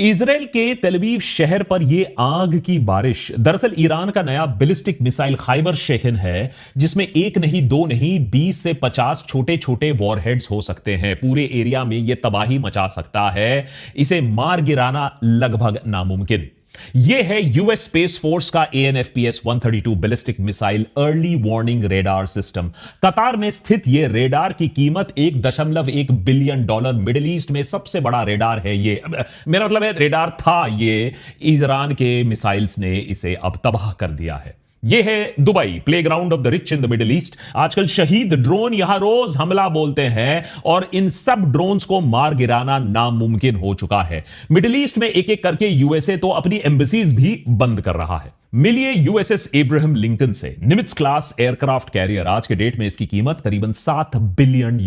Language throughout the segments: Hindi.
इजराइल के तेल अवीव शहर पर यह आग की बारिश दरअसल ईरान का नया बैलिस्टिक मिसाइल खैबर शेहन है, जिसमें एक नहीं दो नहीं 20 से 50 छोटे छोटे वॉरहेड्स हो सकते हैं। पूरे एरिया में यह तबाही मचा सकता है। इसे मार गिराना लगभग नामुमकिन। यह है यूएस स्पेस फोर्स का AN/FPS-132 ballistic missile early warning radar system. कतार में स्थित यह रेडार की कीमत $1.1 बिलियन। मिडिल ईस्ट में सबसे बड़ा रेडार है ये। मेरा मतलब है रेडार था ये। ईरान के मिसाइल्स ने इसे अब तबाह कर दिया है। यह है Dubai, playground of the rich in the middle east. आजकल शहीद ड्रोन यहां रोज हमला बोलते हैं और इन सब ड्रोन्स को मार गिराना नामुमकिन हो चुका है। मिडिल ईस्ट में एक एक करके यूएसए तो अपनी एम्बेसीज भी बंद कर रहा है। मिलिए USS एब्राहम लिंकन से। निमित्ज क्लास एयरक्राफ्ट कैरियर, आज के डेट में इसकी कीमत करीबन $7 बिलियन।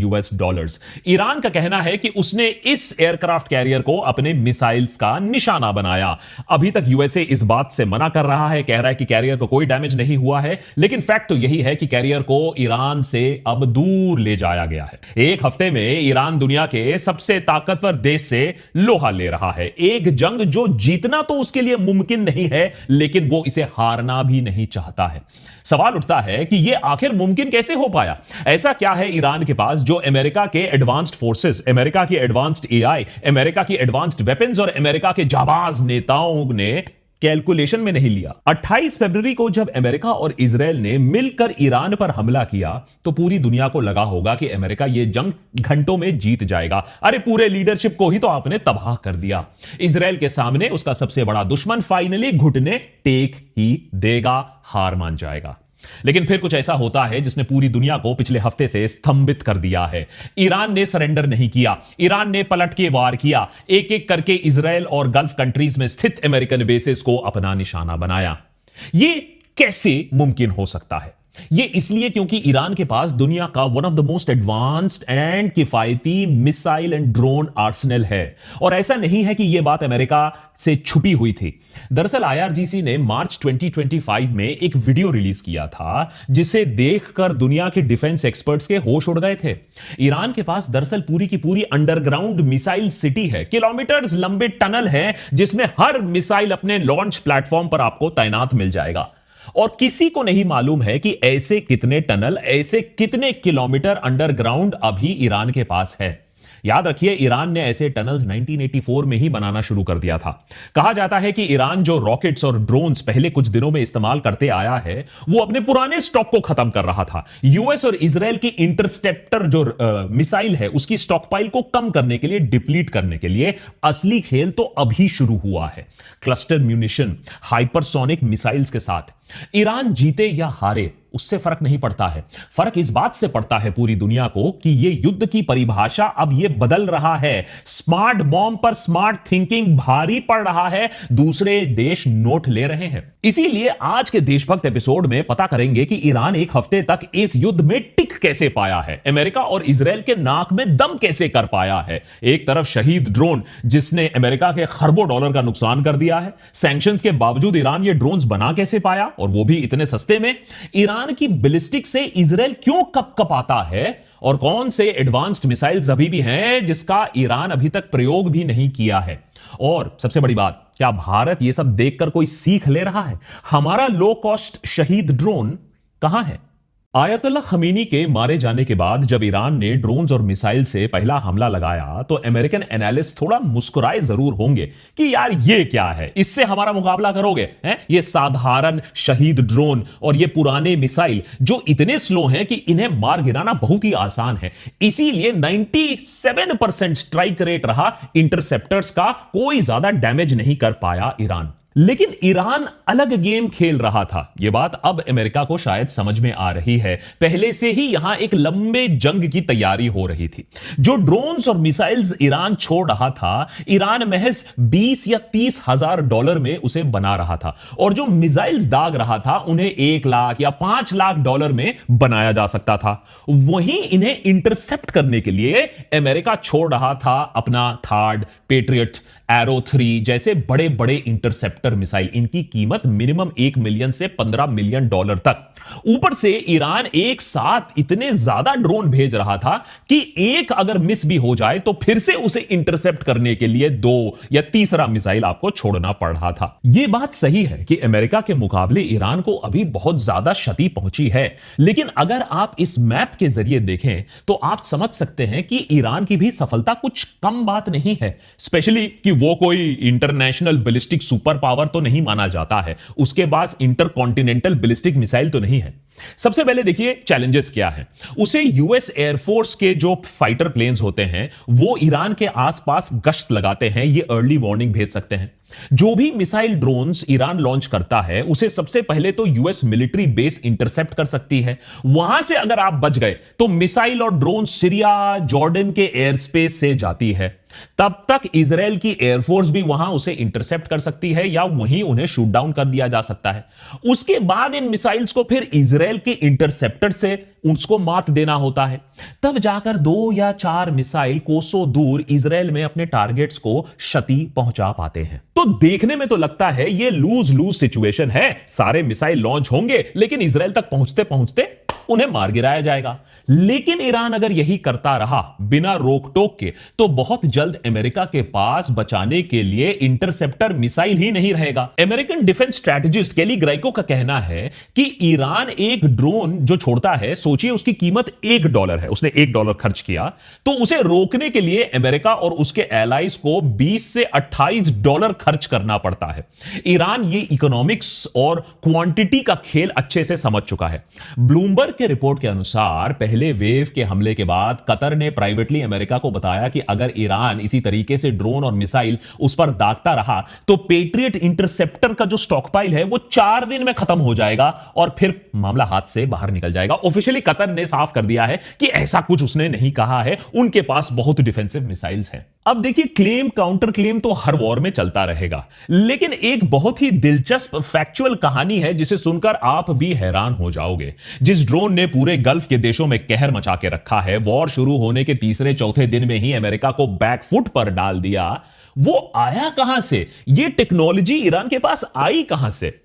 ईरान का कहना है कि उसने इस एयरक्राफ्ट कैरियर को अपने मिसाइल्स का निशाना बनाया। अभी तक यूएसए इस बात से मना कर रहा है, कह रहा है कि कैरियर को कोई डैमेज नहीं हुआ है, लेकिन फैक्ट तो यही है कि कैरियर को ईरान से अब दूर ले जाया गया है। एक हफ्ते में ईरान दुनिया के सबसे ताकतवर देश से लोहा ले रहा है। एक जंग जो जीतना तो उसके लिए मुमकिन नहीं है, लेकिन वो इसे हारना भी नहीं चाहता है। सवाल उठता है कि यह आखिर मुमकिन कैसे हो पाया? ऐसा क्या है ईरान के पास जो अमेरिका के एडवांस्ड फोर्सेस, अमेरिका की एडवांस्ड AI, अमेरिका की एडवांस्ड वेपन्स और अमेरिका के जाबाज नेताओं ने कैलकुलेशन में नहीं लिया? 28 फरवरी को जब अमेरिका और इजराइल ने मिलकर ईरान पर हमला किया तो पूरी दुनिया को लगा होगा कि अमेरिका यह जंग घंटों में जीत जाएगा। अरे पूरे लीडरशिप को ही तो आपने तबाह कर दिया। इजराइल के सामने उसका सबसे बड़ा दुश्मन फाइनली घुटने टेक ही देगा, हार मान जाएगा। लेकिन फिर कुछ ऐसा होता है जिसने पूरी दुनिया को पिछले हफ्ते से स्तंभित कर दिया है। ईरान ने सरेंडर नहीं किया। ईरान ने पलट के वार किया। एक एक करके इजराइल और गल्फ कंट्रीज में स्थित अमेरिकन बेसेस को अपना निशाना बनाया। यह कैसे मुमकिन हो सकता है? यह इसलिए क्योंकि ईरान के पास दुनिया का one of the most advanced and किफायती मिसाइल एंड ड्रोन आर्सेनल है। और ऐसा नहीं है कि यह बात अमेरिका से छुपी हुई थी। दरअसल IRGC ने मार्च 2025 में एक वीडियो रिलीज किया था, जिसे देखकर दुनिया के डिफेंस एक्सपर्ट्स के होश उड़ गए थे। ईरान के पास दरअसल पूरी की पूरी अंडरग्राउंड मिसाइल सिटी है। किलोमीटर्स लंबे टनल हैं जिसमें हर मिसाइल अपने लॉन्च प्लेटफॉर्म पर आपको तैनात मिल जाएगा। और किसी को नहीं मालूम है कि ऐसे कितने टनल, ऐसे कितने किलोमीटर अंडरग्राउंड अभी ईरान के पास है। याद रखिए, ईरान ने ऐसे टनल्स 1984 में ही बनाना शुरू कर दिया था। कहा जाता है कि ईरान जो रॉकेट्स और ड्रोन्स पहले कुछ दिनों में इस्तेमाल करते आया है, वो अपने पुराने स्टॉक को खत्म कर रहा था। यूएस और इजराइल की इंटरसेप्टर जो मिसाइल है, उसकी स्टॉकपाइल को कम करने के लिए, डिप्लीट करने के लिए असली खेल तो अभी शुरू हुआ है। क्लस्टर म्यूनिशन, हाइपरसोनिक मिसाइल्स के साथ ईरान जीते या हारे उससे फर्क नहीं पड़ता है। फर्क इस बात से पड़ता है पूरी दुनिया को कि यह युद्ध की परिभाषा अब यह बदल रहा है। स्मार्ट बॉम्ब पर स्मार्ट थिंकिंग भारी पड़ रहा है। दूसरे देश नोट ले रहे हैं। इसीलिए आज के देशभक्त एपिसोड में पता करेंगे कि ईरान एक हफ्ते तक इस युद्ध में टिक कैसे पाया है, अमेरिका और इजराइल के नाक में दम कैसे कर पाया है। एक तरफ शहीद ड्रोन जिसने अमेरिका के खरबों डॉलर का नुकसान कर दिया है। सैंक्शंस के बावजूद ईरान ये ड्रोन्स बना कैसे पाया, और वो भी इतने सस्ते में। ईरान की बैलिस्टिक से इजराइल क्यों कपकपाता है, और कौन से एडवांस्ड मिसाइल्स अभी भी हैं जिसका ईरान अभी तक प्रयोग भी नहीं किया है। और सबसे बड़ी बात, क्या भारत यह सब देखकर कोई सीख ले रहा है? हमारा लो कॉस्ट शहीद ड्रोन कहां है? आयतुल्ला खमीनी के मारे जाने के बाद जब ईरान ने ड्रोन्स और मिसाइल से पहला हमला लगाया तो अमेरिकन एनालिस्ट थोड़ा मुस्कुराए जरूर होंगे कि यार ये क्या है, इससे हमारा मुकाबला करोगे हैं? ये साधारण शहीद ड्रोन और ये पुराने मिसाइल जो इतने स्लो हैं कि इन्हें मार गिराना बहुत ही आसान है। इसीलिए 97% स्ट्राइक रेट रहा इंटरसेप्टर्स का, कोई ज्यादा डैमेज नहीं कर पाया ईरान। लेकिन ईरान अलग गेम खेल रहा था। यह बात अब अमेरिका को शायद समझ में आ रही है। पहले से ही यहां एक लंबे जंग की तैयारी हो रही थी। जो ड्रोन्स और मिसाइल्स ईरान छोड़ रहा था, ईरान महज 20 या 30 हजार डॉलर में उसे बना रहा था, और जो मिसाइल्स दाग रहा था उन्हें 1 लाख या 5 लाख डॉलर में बनाया जा सकता था। वहीं इन्हें इंटरसेप्ट करने के लिए अमेरिका छोड़ रहा था अपना थार्ड पेट्रियट एरो 3 जैसे बड़े बड़े इंटरसेप्टर मिसाइल, इनकी कीमत मिनिमम 1 मिलियन से 15 मिलियन डॉलर तक। ऊपर से ईरान एक साथ इतने ज्यादा ड्रोन भेज रहा था कि एक अगर मिस भी हो जाए तो फिर से उसे इंटरसेप्ट करने के लिए 2 या तीसरा मिसाइल आपको छोड़ना पड़ रहा था। यह बात सही है कि अमेरिका के मुकाबले ईरान को अभी बहुत ज्यादा क्षति पहुंची है, लेकिन अगर आप इस मैप के जरिए देखें तो आप समझ सकते हैं कि ईरान की भी सफलता कुछ कम बात नहीं है। स्पेशली कि वो कोई इंटरनेशनल बैलिस्टिक सुपर पावर तो नहीं माना जाता है, उसके पास इंटरकॉन्टिनेंटल बैलिस्टिक मिसाइल तो नहीं है। सबसे पहले देखिए चैलेंजेस क्या है। उसे यूएस एयरफोर्स के जो फाइटर प्लेन्स होते हैं वो ईरान के आसपास गश्त लगाते हैं, ये अर्ली वार्निंग भेज सकते हैं। जो भी मिसाइल ड्रोन्स ईरान लॉन्च करता है उसे सबसे पहले तो यूएस मिलिट्री बेस इंटरसेप्ट कर सकती है। वहां से अगर आप बच गए तो मिसाइल और ड्रोन सीरिया, जॉर्डन के एयर स्पेस से जाती है। तब तक इजराइल की एयरफोर्स भी वहां उसे इंटरसेप्ट कर सकती है या वहीं उन्हें शूट डाउन कर दिया जा सकता है। उसके बाद इन मिसाइल्स को फिर इजराइल के इंटरसेप्टर से उसको मात देना होता है। तब जाकर 2 या 4 मिसाइल कोसों दूर इजराइल में अपने टारगेट्स को क्षति पहुंचा पाते हैं। तो देखने में तो लगता है ये लूज लूज सिचुएशन है, सारे मिसाइल लॉन्च होंगे लेकिन इजराइल तक पहुंचते पहुंचते उन्हें मार गिराया जाएगा। लेकिन ईरान अगर यही करता रहा बिना रोक टोक के तो बहुत जल्द अमेरिका के पास बचाने के लिए इंटरसेप्टर मिसाइल ही नहीं रहेगा। अमेरिकन डिफेंस स्ट्रेटेजिस्ट केली ग्राइको का कहना है कि ईरान एक ड्रोन जो छोड़ता है, सोचिए उसकी कीमत $1 है, उसने $1 खर्च किया, तो उसे रोकने के लिए अमेरिका और उसके एलाइज को $20 से $28 खर्च करना पड़ता है। ईरान ये इकोनॉमिक्स और क्वांटिटी का खेल अच्छे से समझ चुका है। ब्लूमबर्ग के रिपोर्ट के अनुसार पहले वेव के हमले के बाद कतर ने प्राइवेटली अमेरिका को बताया कि अगर ईरान इसी तरीके से ड्रोन और मिसाइल उस पर दागता रहा तो पेट्रियट इंटरसेप्टर का जो स्टॉकपाइल है वो 4 दिन में खत्म हो जाएगा और फिर मामला हाथ से बाहर निकल जाएगा। ऑफिशियली कतर ने साफ कर दिया है कि ऐसा कुछ उसने नहीं कहा है, उनके पास बहुत डिफेंसिव मिसाइल्स हैं। अब देखिए क्लेम काउंटर क्लेम तो हर वॉर में चलता रहेगा, लेकिन एक बहुत ही दिलचस्प फैक्चुअल कहानी है जिसे सुनकर आप भी हैरान हो जाओगे। जिस ड्रोन ने पूरे गल्फ के देशों में कहर मचा के रखा है, वॉर शुरू होने के तीसरे चौथे दिन में ही अमेरिका को बैकफुट पर डाल दिया, वो आया कहां से? ये टेक्नोलॉजी ईरान के पास आई कहां से?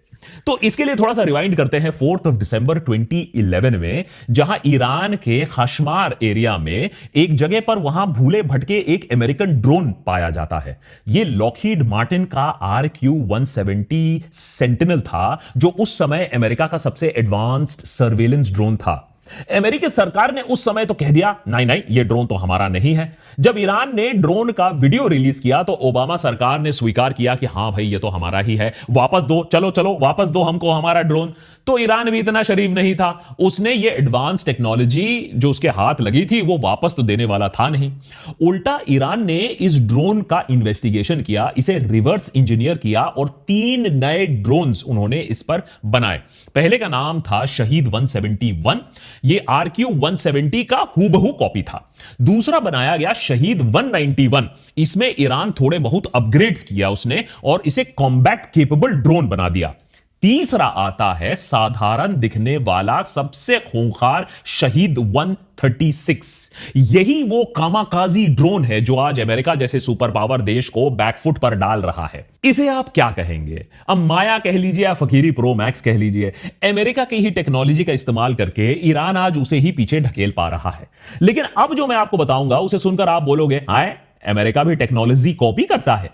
तो इसके लिए थोड़ा सा रिवाइंड करते हैं 4 दिसंबर 2011 में, जहां ईरान के खशमार एरिया में एक जगह पर वहां भूले भटके एक अमेरिकन ड्रोन पाया जाता है। यह लॉकहीड मार्टिन का RQ-170 सेंटिनल था, जो उस समय अमेरिका का सबसे एडवांस्ड सर्वेलेंस ड्रोन था। अमेरिकी सरकार ने उस समय तो कह दिया नहीं नहीं ये ड्रोन तो हमारा नहीं है। जब ईरान ने ड्रोन का वीडियो रिलीज किया तो ओबामा सरकार ने स्वीकार किया कि हां भाई ये तो हमारा ही है, वापस दो, चलो चलो वापस दो हमको हमारा ड्रोन। तो ईरान भी इतना शरीफ नहीं था, उसने ये एडवांस टेक्नोलॉजी जो उसके हाथ लगी थी वो वापस तो देने वाला था नहीं। उल्टा ईरान ने इस ड्रोन का इन्वेस्टिगेशन किया, इसे रिवर्स इंजीनियर किया और 3 नए ड्रोन्स उन्होंने इस पर बनाए। पहले का नाम था शहीद 171, ये RQ-170 का हूबहू कॉपी था। दूसरा बनाया गया शहीद 191, इसमें ईरान थोड़े बहुत अपग्रेड्स किया उसने और इसे कॉम्बैट केपेबल ड्रोन बना दिया। तीसरा आता है साधारण दिखने वाला सबसे खूंखार शहीद 136। यही वो कामाकाजी ड्रोन है जो आज अमेरिका जैसे सुपर पावर देश को बैकफुट पर डाल रहा है। इसे आप क्या कहेंगे? अब माया कह लीजिए या फकीरी प्रो मैक्स कह लीजिए, अमेरिका की ही टेक्नोलॉजी का इस्तेमाल करके ईरान आज उसे ही पीछे ढकेल पा रहा है। लेकिन अब जो मैं आपको बताऊंगा उसे सुनकर आप बोलोगे हाय अमेरिका भी टेक्नोलॉजी कॉपी करता है।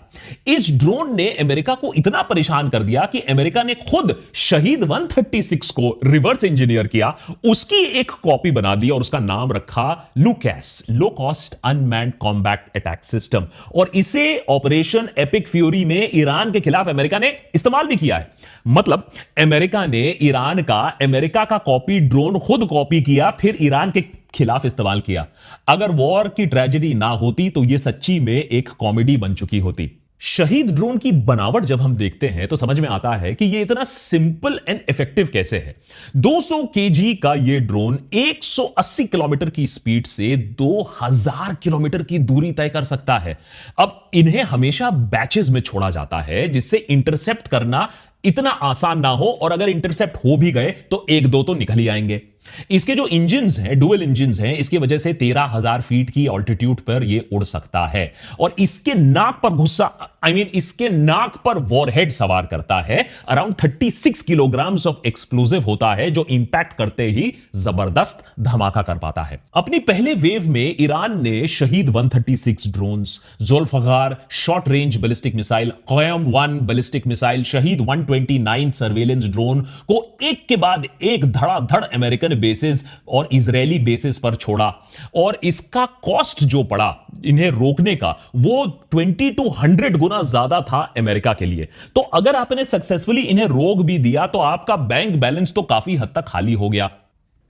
इस ड्रोन ने अमेरिका को इतना परेशान कर दिया कि अमेरिका ने खुद शहीद 136 को रिवर्स इंजीनियर किया, उसकी एक कॉपी बना दी और उसका नाम रखा Lucas, low cost unmanned combat attack system. और इसे ऑपरेशन एपिक फ्यूरी में ईरान के खिलाफ अमेरिका ने इस्तेमाल भी किया है। मतलब अमेरिका ने ईरान का अमेरिका का कॉपी ड्रोन खुद कॉपी किया, फिर ईरान के खिलाफ इस्तेमाल किया। अगर वॉर की ट्रेजेडी ना होती तो यह सच्ची में एक कॉमेडी बन चुकी होती। शहीद ड्रोन की बनावट जब हम देखते हैं तो समझ में आता है कि यह इतना सिंपल एंड इफेक्टिव कैसे है। 200 केजी का यह ड्रोन 180 किलोमीटर की स्पीड से 2000 किलोमीटर की दूरी तय कर सकता है। अब इन्हें हमेशा बैचेस में छोड़ा जाता है जिससे इंटरसेप्ट करना इतना आसान ना हो, और अगर इंटरसेप्ट हो भी गए तो 1-2 तो निकल ही आएंगे। इसके जो इंजन्स हैं, डुअल इंजन्स हैं, इसकी वजह से 13,000 फीट की ऑल्टीट्यूड पर यह उड़ सकता है। और इसके नाक पर इसके नाक पर वॉरहेड सवार करता है। अराउंड 36 किलोग्राम ऑफ एक्सप्लोजिव होता है, जो इंपैक्ट करते ही जबरदस्त धमाका कर पाता है। अपनी पहले वेव में ईरान ने Shahed 136 drones, Zolfaghar short range ballistic missile, Qiam 1 ballistic missile, Shahed 129 surveillance drone को एक के बाद एक धड़ाधड़ अमेरिकन बेसिस और इजरायली बेसिस पर छोड़ा। और इसका कॉस्ट जो पड़ा इन्हें रोकने का, वो 20 to 100 गुना ज्यादा था अमेरिका के लिए। तो अगर आपने सक्सेसफुली इन्हें रोक भी दिया तो आपका बैंक बैलेंस तो काफी हद तक खाली हो गया।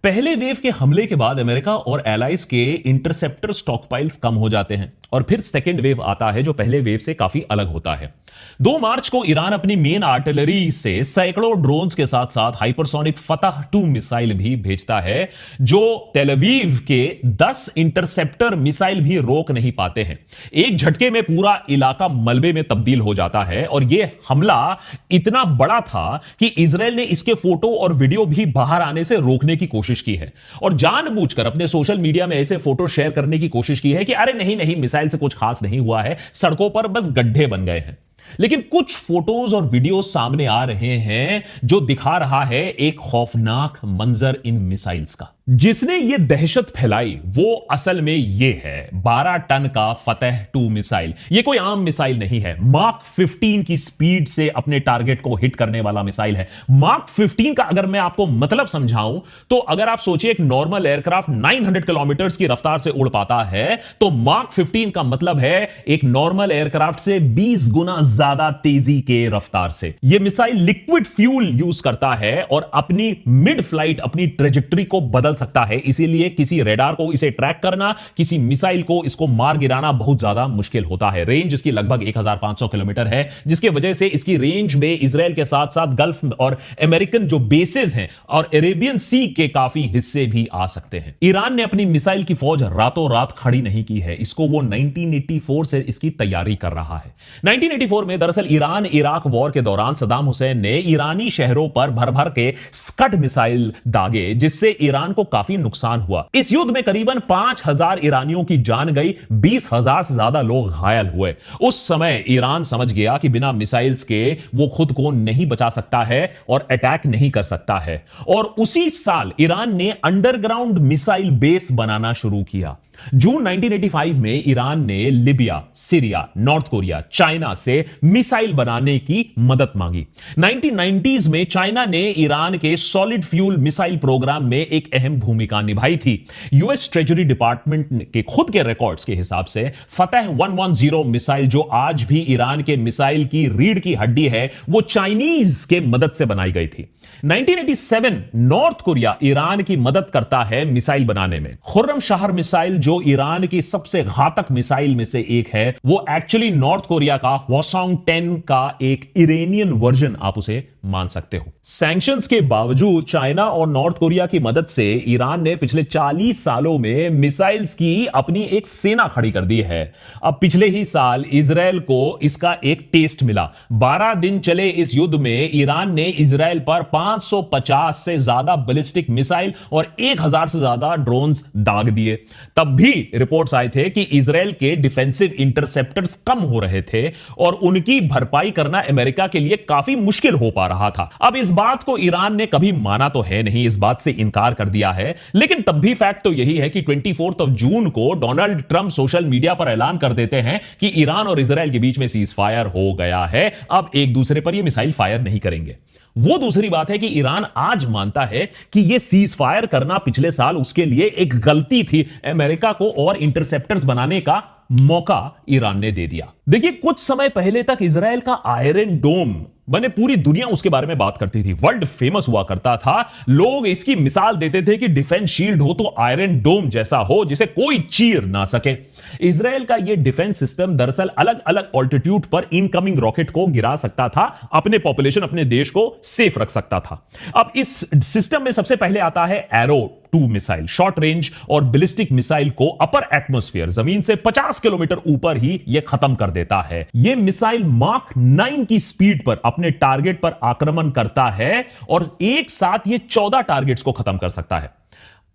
पहले वेव के हमले के बाद अमेरिका और एलाइज के इंटरसेप्टर स्टॉकपाइल्स कम हो जाते हैं और फिर सेकेंड वेव आता है, जो पहले वेव से काफी अलग होता है। 2 मार्च को ईरान अपनी मेन आर्टिलरी से सैकड़ों ड्रोन्स के साथ साथ हाइपरसोनिक फतह 2 मिसाइल भी भेजता है, जो तेल अवीव के 10 इंटरसेप्टर मिसाइल भी रोक नहीं पाते हैं। एक झटके में पूरा इलाका मलबे में तब्दील हो जाता है। और यह हमला इतना बड़ा था कि इजराइल ने इसके फोटो और वीडियो भी बाहर आने से रोकने की कोशिश की है और जानबूझकर अपने सोशल मीडिया में ऐसे फोटो शेयर करने की कोशिश की है कि अरे नहीं नहीं, मिसाइल से कुछ खास नहीं हुआ है, सड़कों पर बस गड्ढे बन गए हैं। लेकिन कुछ फोटोज और वीडियो सामने आ रहे हैं जो दिखा रहा है एक खौफनाक मंजर इन मिसाइल्स का। जिसने ये दहशत फैलाई वो असल में ये है 12 टन का फतह 2 मिसाइल। ये कोई आम मिसाइल नहीं है, मार्क 15 की स्पीड से अपने टारगेट को हिट करने वाला मिसाइल है। मार्क 15 का अगर मैं आपको मतलब समझाऊं तो अगर आप सोचिए एक नॉर्मल एयरक्राफ्ट 900 किलोमीटर की रफ्तार से उड़ पाता है, तो मार्क 15 का मतलब है एक नॉर्मल एयरक्राफ्ट से 20 गुना ज्यादा तेजी के रफ्तार से। यह मिसाइल लिक्विड फ्यूल यूज करता है और अपनी मिड फ्लाइट अपनी ट्रेजेक्टरी को बदल सकता है। इसीलिए किसी रेडार को इसे ट्रैक करना, किसी मिसाइल को इसको मार गिराना बहुत ज्यादा मुश्किल होता है। रेंज इसकी लगभग 1500 किलोमीटर है, जिसकी वजह से इसकी रेंज में इजराइल के साथ साथ गल्फ और अमेरिकन जो बेसेस हैं और अरेबियन सी के काफी हिस्से भी आ सकते हैं। ईरान ने अपनी मिसाइल की फौज रातों रात खड़ी नहीं की है, इसको वो 1984 से इसकी तैयारी कर रहा है। 1984 में दरअसल ईरान इराक वॉर के दौरान सद्दाम हुसैन ने ईरानी शहरों पर भर भर के स्कड मिसाइल दागे, जिससे ईरान को काफी नुकसान हुआ। इस युद्ध में करीबन 5000 ईरानियों की जान गई, 20,000 से ज्यादा लोग घायल हुए। उस समय ईरान समझ गया कि बिना मिसाइल्स के वो खुद को नहीं बचा सकता है और अटैक नहीं कर सकता है। और उसी साल ईरान ने अंडरग्राउंड मिसाइल बेस बनाना शुरू किया। जून 1985 में ईरान ने Libya, Syria, north Korea, China से मिसाइल बनाने की मदद मांगी। 1990s में चाइना ने ईरान के सॉलिड फ्यूल मिसाइल प्रोग्राम में एक अहम भूमिका निभाई थी। यूएस ट्रेजरी डिपार्टमेंट के खुद के रिकॉर्ड्स के हिसाब से फतह 110 मिसाइल, जो आज भी ईरान के मिसाइल की रीढ़ की हड्डी है, वो चाइनीज के मदद से बनाई गई थी। 1987 नॉर्थ कोरिया ईरान की मदद करता है मिसाइल बनाने में। खुर्रमशाह मिसाइल, जो ईरान की सबसे घातक मिसाइल में से एक है, वो एक्चुअली नॉर्थ कोरिया का हवासोंग 10 का एक इरानियन वर्जन आप उसे मान सकते हो। सैंक्शंस के बावजूद चाइना और नॉर्थ कोरिया की मदद से ईरान ने पिछले 40 सालों में मिसाइल्स की अपनी एक सेना खड़ी कर दी है। अब पिछले ही साल इजराइल को इसका एक टेस्ट मिला। 12 दिन चले इस युद्ध में ईरान ने इजराइल पर 550 से ज्यादा बैलिस्टिक मिसाइल और 1000 से ज्यादा ड्रोन्स दाग दिए। तब भी रिपोर्ट्स आए थे कि इजराइल के डिफेंसिव इंटरसेप्टर्स कम हो रहे थे और उनकी भरपाई करना अमेरिका के लिए काफी मुश्किल हो पा रहा था। अब इस बात को ईरान ने कभी माना तो है नहीं, इस बात से इनकार कर दिया है, लेकिन तब भी फैक्ट तो यही है कि 24 जून को डोनाल्ड ट्रंप सोशल मीडिया पर ऐलान कर देते हैं कि ईरान और इजराइल के बीच में सीज फायर हो गया है। अब एक दूसरे पर यह मिसाइल फायर नहीं करेंगे। वो दूसरी बात है कि ईरान आज मानता है कि यह सीज फायर करना पिछले साल उसके लिए एक गलती थी। अमेरिका को और इंटरसेप्टर्स बनाने का मौका ईरान ने दे दिया। देखिए, कुछ समय पहले तक इजराइल का आयरन डोम बने पूरी दुनिया उसके बारे में बात करती थी, वर्ल्ड फेमस हुआ करता था। लोग इसकी मिसाल देते थे कि डिफेंस शील्ड हो तो आयरन डोम जैसा हो जिसे कोई चीर ना सके। इजराइल का यह डिफेंस सिस्टम दरअसल अलग अलग ऑल्टीट्यूड पर इनकमिंग रॉकेट को गिरा सकता था, अपने पॉपुलेशन, अपने देश को सेफ रख सकता था। अब इस सिस्टम में सबसे पहले आता है एरो 2 मिसाइल, शॉर्ट रेंज और बैलिस्टिक मिसाइल को अपर एटमॉस्फेयर, जमीन से 50 किलोमीटर ऊपर ही यह खत्म कर देता है। यह मिसाइल मार्क 9 की स्पीड पर अपने टारगेट पर आक्रमण करता है और एक साथ यह 14 टारगेट्स को खत्म कर सकता है।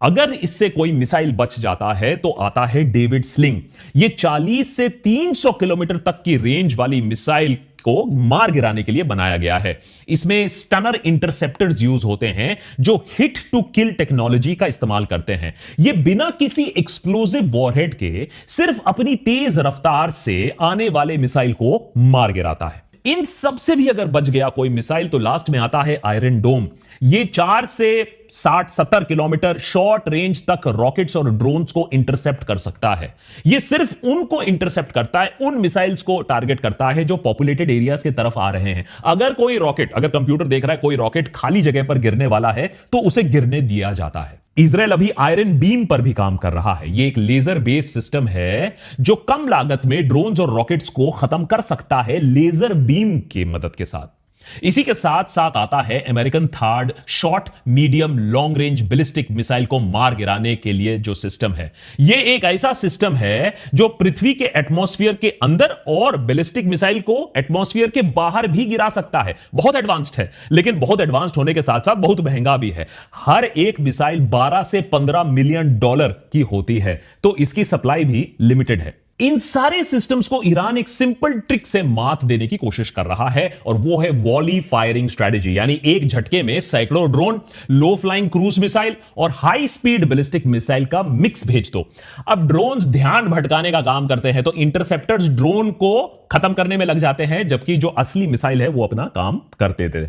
अगर इससे कोई मिसाइल बच जाता है तो आता है डेविड स्लिंग। ये 40 से 300 किलोमीटर तक की रेंज वाली मिसाइल को मार गिराने के लिए बनाया गया है। इसमें स्टनर इंटरसेप्टर्स यूज होते हैं जो हिट टू किल टेक्नोलॉजी का इस्तेमाल करते हैं। यह बिना किसी एक्सप्लोसिव वॉरहेड के सिर्फ अपनी तेज रफ्तार से आने वाले मिसाइल को मार गिराता है। इन सब से भी अगर बच गया कोई मिसाइल तो लास्ट में आता है आयरन डोम। ये 4 से 60-70 किलोमीटर शॉर्ट रेंज तक रॉकेट्स और ड्रोन्स को इंटरसेप्ट कर सकता है। यह सिर्फ उनको इंटरसेप्ट करता है, उन मिसाइल्स को टारगेट करता है जो पॉपुलेटेड एरियाज की तरफ आ रहे हैं। अगर कोई रॉकेट, अगर कंप्यूटर देख रहा है कोई रॉकेट खाली जगह पर गिरने वाला है तो उसे गिरने दिया जाता है। इजराइल अभी आयरन बीम पर भी काम कर रहा है। यह एक लेजर बेस्ड सिस्टम है जो कम लागत में ड्रोन्स और रॉकेट्स को खत्म कर सकता है लेजर बीम की मदद के साथ। इसी के साथ साथ आता है American third short medium long range ballistic missile को मार गिराने के लिए जो सिस्टम है। यह एक ऐसा सिस्टम है जो पृथ्वी के एटमॉस्फेयर के अंदर और बैलिस्टिक मिसाइल को एटमॉस्फेयर के बाहर भी गिरा सकता है। बहुत एडवांस्ड है, लेकिन बहुत एडवांस्ड होने के साथ साथ बहुत महंगा भी है। हर एक मिसाइल 12 से 15 मिलियन डॉलर की होती है, तो इसकी सप्लाई भी लिमिटेड है। इन सारे सिस्टम्स को ईरान एक सिंपल ट्रिक से मात देने की कोशिश कर रहा है और वो है वॉली फायरिंग स्ट्रेटजी, यानी एक झटके में सैकड़ों ड्रोन, लो फ्लाइंग क्रूज मिसाइल और हाई स्पीड बैलिस्टिक मिसाइल का मिक्स भेज दो। अब ड्रोन्स ध्यान भटकाने का काम करते हैं तो इंटरसेप्टर्स ड्रोन को खत्म करने में लग जाते हैं, जबकि जो असली मिसाइल है वो अपना काम करते थे।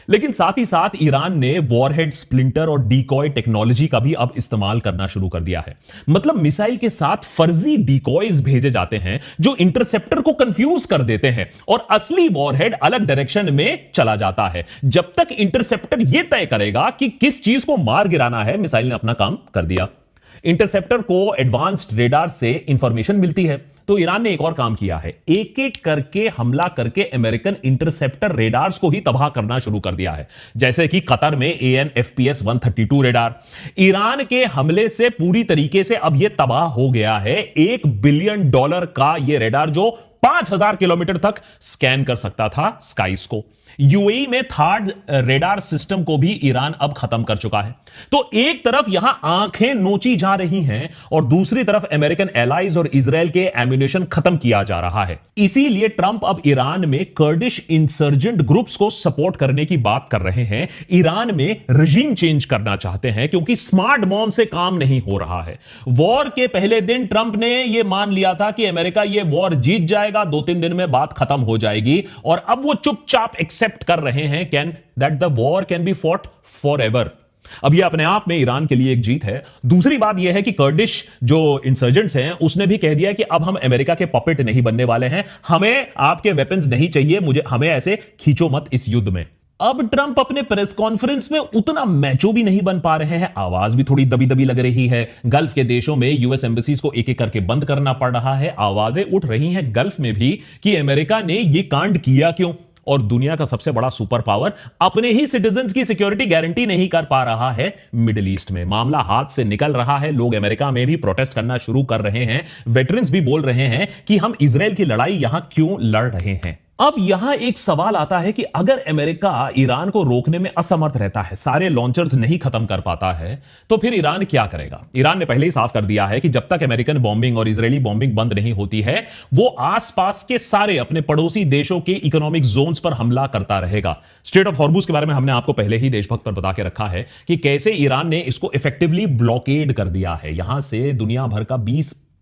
लेकिन साथ ही साथ ईरान ने वॉरहेड स्प्लिंटर और डिकॉय टेक्नोलॉजी का भी अब इस्तेमाल करना शुरू कर दिया है। मतलब मिसाइल के साथ फर्जी डिकॉयज भेजे जाते हैं जो इंटरसेप्टर को कंफ्यूज कर देते हैं और असली वॉरहेड अलग डायरेक्शन में चला जाता है। जब तक इंटरसेप्टर यह तय करेगा कि किस चीज को मार गिराना है, मिसाइल ने अपना काम कर दिया। इंटरसेप्टर को एडवांस्ड रेडार से इंफॉर्मेशन मिलती है, तो ईरान ने एक और काम किया है। एक एक करके हमला करके अमेरिकन इंटरसेप्टर रेडार्स को ही तबाह करना शुरू कर दिया है, जैसे कि कतर में AN/FPS 132 रेडार। ईरान के हमले से पूरी तरीके से अब यह तबाह हो गया है। $1 बिलियन का यह रेडार जो 5000 किलोमीटर तक स्कैन कर सकता था स्काइस को। यूएई में थर्ड रेडार सिस्टम को भी ईरान अब खत्म कर चुका है। तो एक तरफ यहां आंखें नोची जा रही हैं और दूसरी तरफ अमेरिकन एलाइज और इजराइल के एम्युनिशन खत्म किया जा रहा है। इसीलिए ट्रंप अब ईरान में कर्डिश इंसर्जेंट ग्रुप्स को सपोर्ट करने की बात कर रहे हैं। ईरान में रजीम चेंज करना चाहते हैं क्योंकि स्मार्ट बॉम्ब से काम नहीं हो रहा है। वॉर के पहले दिन ट्रंप ने यह मान लिया था कि अमेरिका यह वॉर जीत जाएगा, 2-3 दिन में बात खत्म हो जाएगी, और अब वो चुपचाप एक्सेप्ट कर रहे हैं can that the war can be fought for ever. अब यह अपने आप में ईरान के लिए एक जीत है। दूसरी बात यह है कि कर्डिश जो इंसर्जेंट्स हैं उसने भी कह दिया कि अब हम अमेरिका के पपेट नहीं बनने वाले हैं, हमें आपके वेपन्स नहीं चाहिए, हमें ऐसे खींचो मत इस युद्ध में। अब ट्रंप अपने प्रेस कॉन्फ्रेंस में उतना मैचो भी नहीं बन पा रहे हैं, आवाज भी थोड़ी दबी दबी लग रही है। गल्फ के देशों में यूएस एम्बेसीज को एक एक करके बंद करना पड़ रहा है। आवाजें उठ रही हैं गल्फ में भी कि अमेरिका ने यह कांड किया क्यों, और दुनिया का सबसे बड़ा सुपर पावर अपने ही सिटीजन्स की सिक्योरिटी गारंटी नहीं कर पा रहा है। मिडिल ईस्ट में मामला हाथ से निकल रहा है। लोग अमेरिका में भी प्रोटेस्ट करना शुरू कर रहे हैं। वेटरन्स भी बोल रहे हैं कि हम इजराइल की लड़ाई यहां क्यों लड़ रहे हैं। अब यहां एक सवाल आता है कि अगर अमेरिका ईरान को रोकने में असमर्थ रहता है, सारे लॉन्चर्स नहीं खत्म कर पाता है, तो फिर ईरान क्या करेगा। ईरान ने पहले ही साफ कर दिया है कि जब तक अमेरिकन बॉम्बिंग और इजरायली बॉम्बिंग बंद नहीं होती है, वो आसपास के सारे अपने पड़ोसी देशों के इकोनॉमिक जोन्स पर हमला करता रहेगा। स्ट्रेट ऑफ हॉर्मुज के बारे में हमने आपको पहले ही देशभक्त पर बता के रखा है कि कैसे ईरान ने इसको इफेक्टिवली ब्लॉकेड कर दिया है। यहां से दुनिया भर का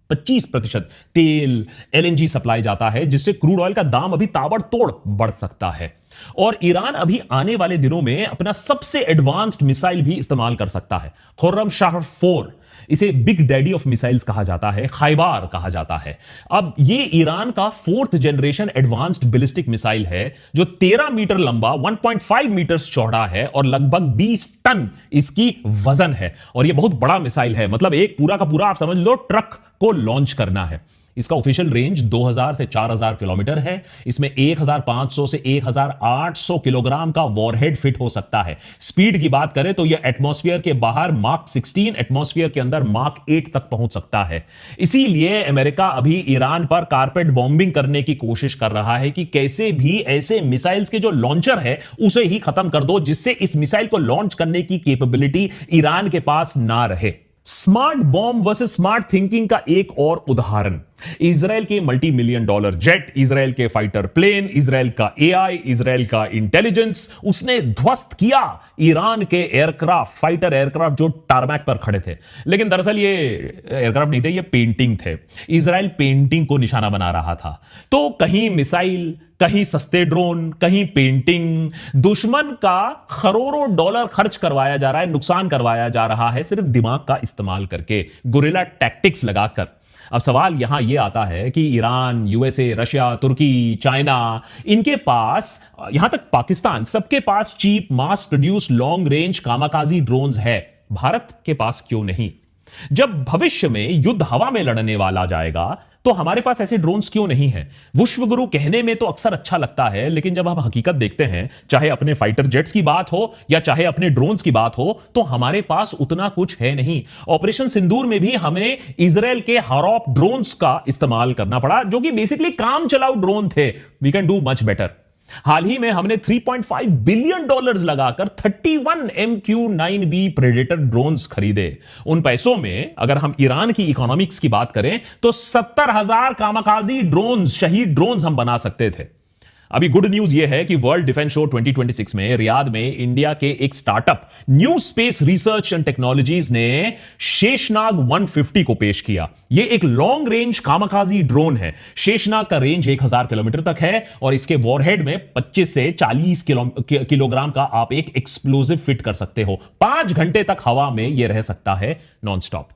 25% तेल, LNG सप्लाई जाता है, जिससे क्रूड ऑयल का दाम अभी ताबड़तोड़ बढ़ सकता है। और ईरान अभी आने वाले दिनों में अपना सबसे एडवांस्ड मिसाइल भी इस्तेमाल कर सकता है, खुर्रमशाह 4। इसे बिग डैडी ऑफ मिसाइल्स कहा जाता है, खैबार कहा जाता है। अब यह ईरान का 4th generation advanced ballistic missile है जो 13 मीटर लंबा, 1.5 मीटर चौड़ा है और लगभग 20 टन इसकी वजन है। और यह बहुत बड़ा मिसाइल है, मतलब एक पूरा का पूरा आप समझ लो ट्रक को लॉन्च करना है। इसका ऑफिशियल रेंज 2000 से 4000 किलोमीटर है। इसमें 1500 से 1800 किलोग्राम का वॉरहेड फिट हो सकता है। स्पीड की बात करें तो यह एटमॉस्फेयर के बाहर मार्क 16, एटमॉस्फेयर के अंदर मार्क 8 तक पहुंच सकता है। इसीलिए अमेरिका अभी ईरान पर कारपेट बॉम्बिंग करने की कोशिश कर रहा है कि कैसे भी ऐसे मिसाइल्स के जो लॉन्चर है उसे ही खत्म कर दो, जिससे इस मिसाइल को लॉन्च करने की कैपेबिलिटी ईरान के पास ना रहे। Smart bomb versus smart thinking का एक और उदाहरण, इजराइल के multi million dollar jet, Israel के फाइटर प्लेन, इजराइल का एआई, इजराइल का इंटेलिजेंस, उसने ध्वस्त किया ईरान के एयरक्राफ्ट, फाइटर एयरक्राफ्ट जो टारमैक पर खड़े थे। लेकिन दरअसल ये एयरक्राफ्ट नहीं थे, ये पेंटिंग थे। इजराइल पेंटिंग को निशाना बना रहा था। तो कहीं मिसाइल, कहीं सस्ते ड्रोन, कहीं पेंटिंग, दुश्मन का करोड़ों डॉलर खर्च करवाया जा रहा है, नुकसान करवाया जा रहा है सिर्फ दिमाग का इस्तेमाल करके, गुरिल्ला टैक्टिक्स लगाकर। अब सवाल यहां यह आता है कि ईरान, यूएसए, रशिया, तुर्की, चाइना, इनके पास, यहां तक पाकिस्तान, सबके पास चीप मास produce long range kamikaze drones है। भारत के पास क्यों नहीं? जब भविष्य में युद्ध हवा में लड़ने वाला जाएगा तो हमारे पास ऐसे ड्रोन्स क्यों नहीं हैं? विश्वगुरु कहने में तो अक्सर अच्छा लगता है, लेकिन जब हम हकीकत देखते हैं, चाहे अपने फाइटर जेट्स की बात हो या चाहे अपने ड्रोन्स की बात हो, तो हमारे पास उतना कुछ है नहीं। ऑपरेशन सिंदूर में भी हमें इजराइल के हारॉप ड्रोन्स का इस्तेमाल करना पड़ा, जो कि बेसिकली काम चलाऊ ड्रोन थे। We can do much better. हाल ही में हमने $3.5 बिलियन लगाकर 31 MQ-9B प्रेडेटर ड्रोन्स खरीदे। उन पैसों में अगर हम ईरान की इकोनॉमिक्स की बात करें तो 70,000 कामाकाजी ड्रोन्स, शहीद ड्रोन्स हम बना सकते थे। अभी गुड न्यूज यह है कि वर्ल्ड डिफेंस शो 2026 में रियाद में इंडिया के एक startup new space research and technologies ने शेषनाग 150 को पेश किया। यह एक लॉन्ग रेंज कामाकाजी ड्रोन है। शेषनाग का रेंज 1000 किलोमीटर तक है और इसके वॉरहेड में 25 से 40 किलोग्राम का आप एक एक्सप्लोजिव फिट कर सकते हो। 5 घंटे तक हवा में यह रह सकता है नॉन स्टॉप।